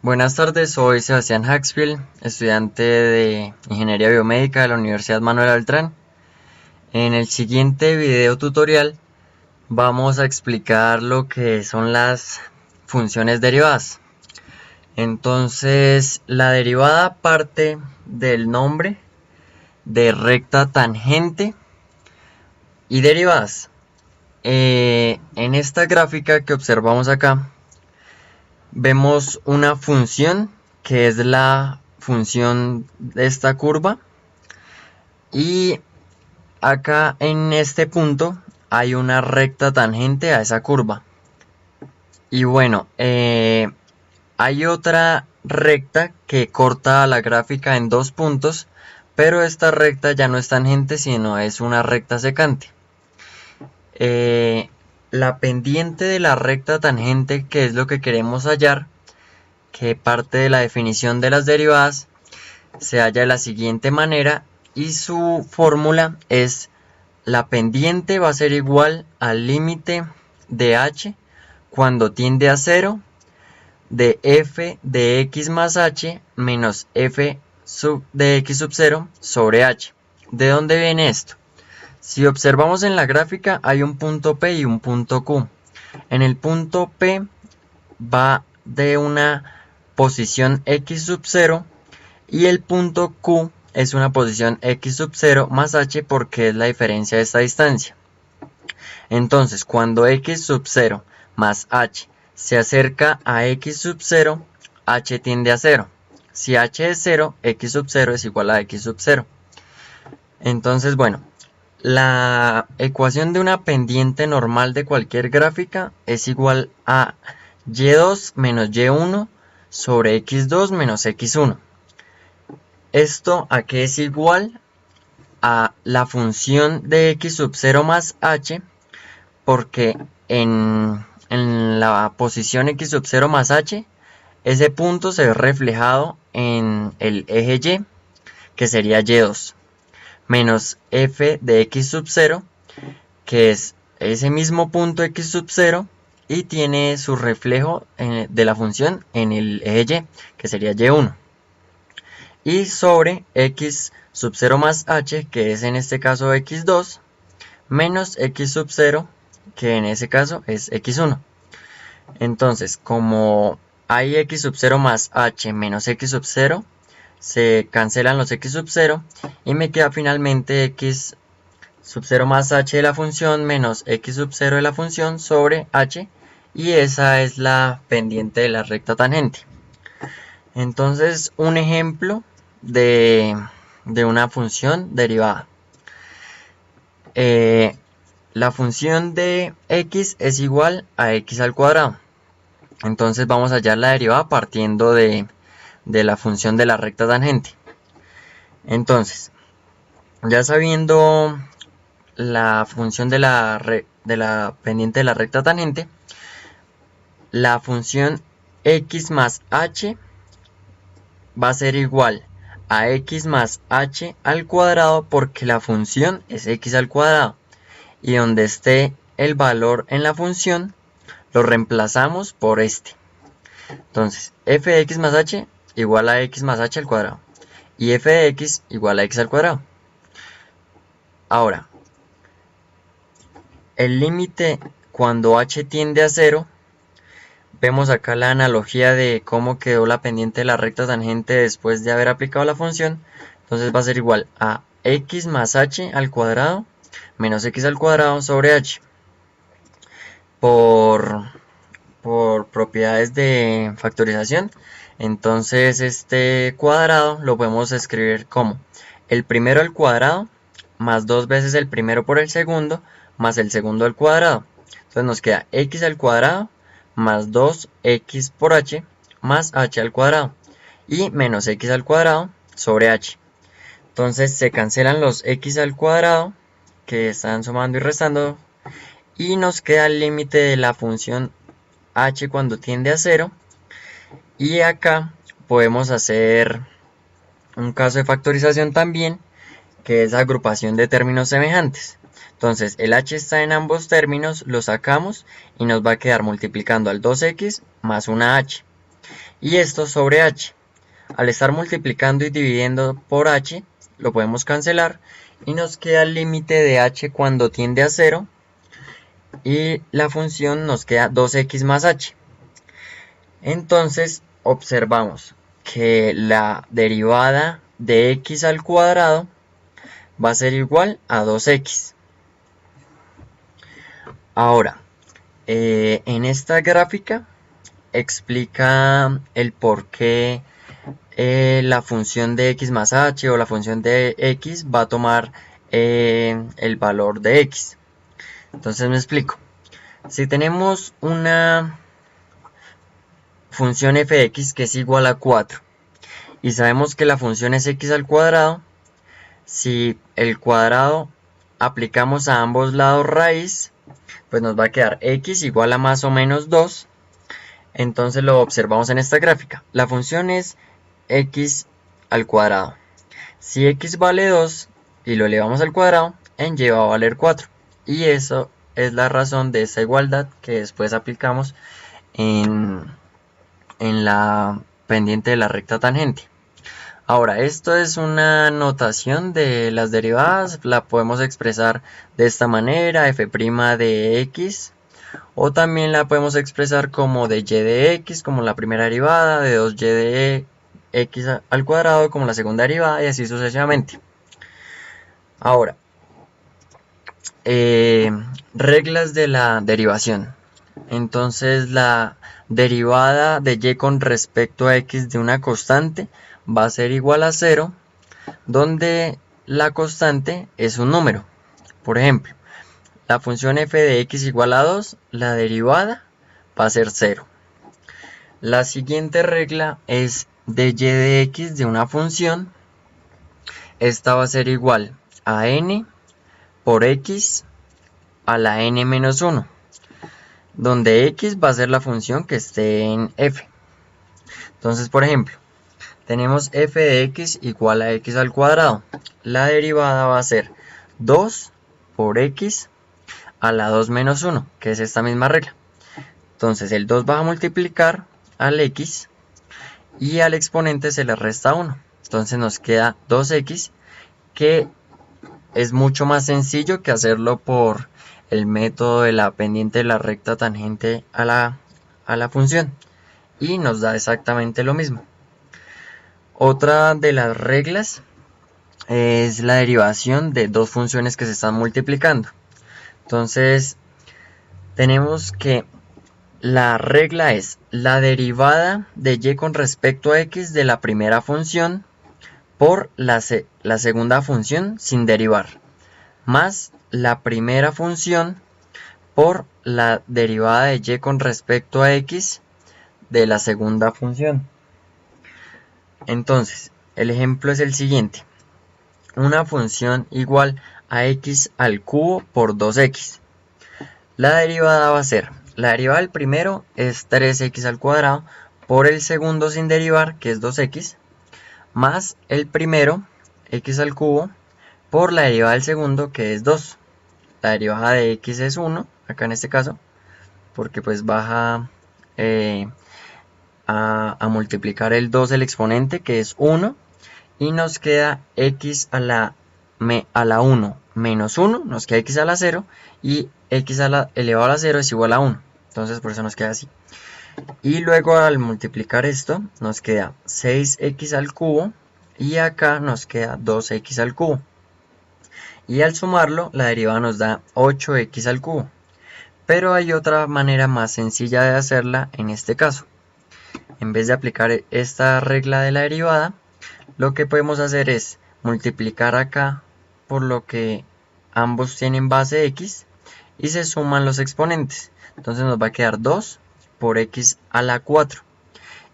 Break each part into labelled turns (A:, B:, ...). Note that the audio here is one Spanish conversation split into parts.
A: Buenas tardes, soy Sebastián Haxfield, estudiante de Ingeniería Biomédica de la Universidad Manuel Beltrán. En el siguiente video tutorial vamos a explicar lo que son las funciones derivadas. Entonces, la derivada parte del nombre de recta tangente y derivadas. En esta gráfica que observamos acá, vemos una función que es la función de esta curva, y acá en este punto hay una recta tangente a esa curva. Y bueno, hay otra recta que corta la gráfica en dos puntos, pero esta recta ya no es tangente, sino es una recta secante. La pendiente de la recta tangente, que es lo que queremos hallar, que parte de la definición de las derivadas, se halla de la siguiente manera, y su fórmula es: la pendiente va a ser igual al límite de h cuando tiende a 0 de f de x más h menos f de x sub 0 sobre h. ¿De dónde viene esto? Si observamos en la gráfica, hay un punto P y un punto Q. En el punto P va de una posición x sub 0 y el punto Q es una posición x sub 0 más h, porque es la diferencia de esta distancia. Entonces, cuando x sub 0 más h se acerca a x sub 0, h tiende a 0. Si h es 0, x sub 0 es igual a x sub 0. Entonces, bueno, la ecuación de una pendiente normal de cualquier gráfica es igual a y2 menos y1 sobre x2 menos x1. ¿Esto a qué es igual? A la función de x sub 0 más h, porque en la posición x sub 0 más h, ese punto se ve reflejado en el eje y, que sería y2, menos f de x sub 0, que es ese mismo punto x sub 0, y tiene su reflejo de la función en el eje y, que sería y1, y sobre x sub 0 más h, que es en este caso x2, menos x sub 0, que en ese caso es x1. Entonces, como hay x sub 0 más h menos x sub 0, se cancelan los x sub 0 y me queda finalmente x sub 0 más h de la función menos x sub 0 de la función sobre h, y esa es la pendiente de la recta tangente. Entonces, un ejemplo de una función derivada. La función de x es igual a x al cuadrado. Entonces vamos a hallar la derivada partiendo de la función de la recta tangente. Entonces, ya sabiendo la función de la pendiente de la recta tangente, la función x más h va a ser igual a x más h al cuadrado, porque la función es x al cuadrado, y donde esté el valor en la función lo reemplazamos por este. Entonces, f de x más h igual a x más h al cuadrado, y f de x igual a x al cuadrado. Ahora, el límite cuando h tiende a 0, vemos acá la analogía de cómo quedó la pendiente de la recta tangente después de haber aplicado la función. Entonces va a ser igual a x más h al cuadrado menos x al cuadrado sobre h. Por propiedades de factorización, entonces este cuadrado lo podemos escribir como el primero al cuadrado más dos veces el primero por el segundo más el segundo al cuadrado. Entonces nos queda x al cuadrado más 2x por h más h al cuadrado, y menos x al cuadrado sobre h. Entonces se cancelan los x al cuadrado que están sumando y restando, y nos queda el límite de la función h cuando tiende a 0. Y acá podemos hacer un caso de factorización también, que es agrupación de términos semejantes. Entonces el h está en ambos términos, lo sacamos y nos va a quedar multiplicando al 2x más una h. y esto sobre h. Al estar multiplicando y dividiendo por h, lo podemos cancelar y nos queda el límite de h cuando tiende a 0 y la función nos queda 2x más h. Entonces observamos que la derivada de x al cuadrado va a ser igual a 2x. Ahora, en esta gráfica explica el por qué la función de x más h o la función de x va a tomar el valor de x. Entonces me explico. Si tenemos una función f de x que es igual a 4 y sabemos que la función es x al cuadrado, si el cuadrado aplicamos a ambos lados raíz, pues nos va a quedar x igual a más o menos 2. Entonces lo observamos en esta gráfica. La función es x al cuadrado. Si x vale 2 y lo elevamos al cuadrado, en y va a valer 4. Y eso es la razón de esa igualdad que después aplicamos en la pendiente de la recta tangente. Ahora, esto es una notación de las derivadas, la podemos expresar de esta manera, f' de x, o también la podemos expresar como de y de x, como la primera derivada, de 2y de x al cuadrado, como la segunda derivada, y así sucesivamente. Ahora, reglas de la derivación. Entonces, la derivada de y con respecto a x de una constante va a ser igual a 0, donde la constante es un número. Por ejemplo, la función f de x igual a 2, la derivada va a ser 0. La siguiente regla es de y de x de una función. Esta va a ser igual a n por x a la n menos 1, donde x va a ser la función que esté en f. Entonces, por ejemplo, tenemos f de x igual a x al cuadrado. La derivada va a ser 2 por x a la 2 menos 1, que es esta misma regla. Entonces el 2 va a multiplicar al x y al exponente se le resta 1. Entonces nos queda 2x, que es mucho más sencillo que hacerlo por el método de la pendiente de la recta tangente a la función. Y nos da exactamente lo mismo. Otra de las reglas es la derivación de dos funciones que se están multiplicando. Entonces tenemos que la regla es la derivada de y con respecto a x de la primera función por la segunda función sin derivar, más la primera función por la derivada de y con respecto a x de la segunda función. Entonces, el ejemplo es el siguiente. Una función igual a x al cubo por 2x. La derivada va a ser, la derivada del primero es 3x al cuadrado por el segundo sin derivar, que es 2x, más el primero, x al cubo, por la derivada del segundo, que es 2. La derivada de x es 1, acá en este caso, porque pues baja a multiplicar el 2 el exponente, que es 1, y nos queda x a la 1 menos 1, nos queda x a la 0, y x elevado a la 0 es igual a 1. Entonces por eso nos queda así. Y luego al multiplicar esto nos queda 6x al cubo y acá nos queda 2x al cubo. Y al sumarlo la derivada nos da 8x al cubo. Pero hay otra manera más sencilla de hacerla en este caso. En vez de aplicar esta regla de la derivada, lo que podemos hacer es multiplicar acá por lo que ambos tienen base x y se suman los exponentes. Entonces nos va a quedar 2 por x a la 4.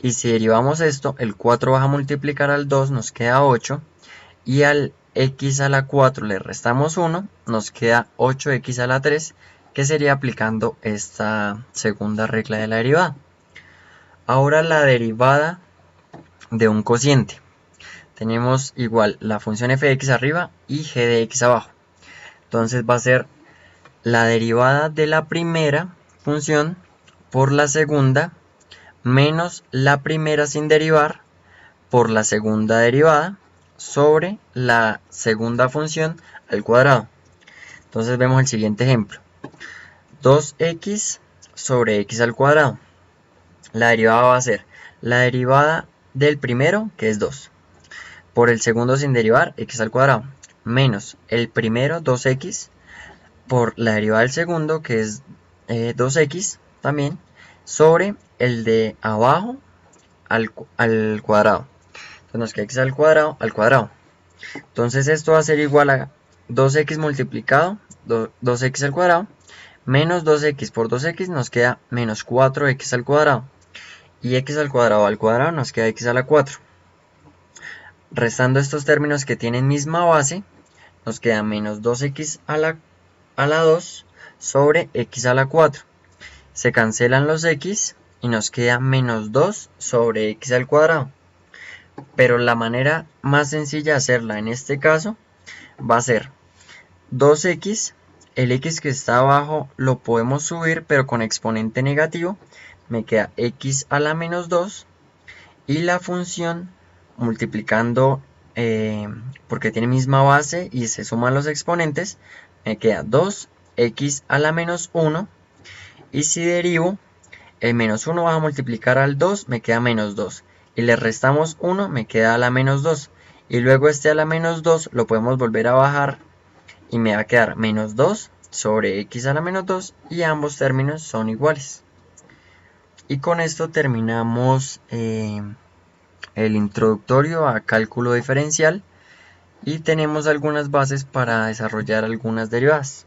A: Y si derivamos esto, el 4 va a multiplicar al 2, nos queda 8. Y al x a la 4 le restamos 1, nos queda 8x a la 3, que sería aplicando esta segunda regla de la derivada. Ahora la derivada de un cociente. Tenemos igual la función f de x arriba y g de x abajo. Entonces va a ser la derivada de la primera función por la segunda menos la primera sin derivar por la segunda derivada sobre la segunda función al cuadrado. Entonces vemos el siguiente ejemplo. 2x sobre x al cuadrado. La derivada va a ser la derivada del primero, que es 2, por el segundo sin derivar, x al cuadrado, menos el primero, 2x, por la derivada del segundo, que es 2x también, sobre el de abajo al cuadrado. Entonces nos queda x al cuadrado. Entonces esto va a ser igual a 2x multiplicado, 2x al cuadrado, menos 2x por 2x nos queda menos 4x al cuadrado. Y x al cuadrado nos queda x a la 4. Restando estos términos que tienen misma base, nos queda menos 2x a la 2 sobre x a la 4. Se cancelan los x y nos queda menos 2 sobre x al cuadrado. Pero la manera más sencilla de hacerla en este caso va a ser 2x, el x que está abajo lo podemos subir pero con exponente negativo, me queda x a la menos 2 y la función multiplicando porque tiene misma base y se suman los exponentes, me queda 2x a la menos 1 y si derivo el menos 1 va a multiplicar al 2, me queda menos 2 y le restamos 1, me queda a la menos 2 y luego este a la menos 2 lo podemos volver a bajar y me va a quedar menos 2 sobre x a la menos 2 y ambos términos son iguales. Y con esto terminamos el introductorio a cálculo diferencial y tenemos algunas bases para desarrollar algunas derivadas.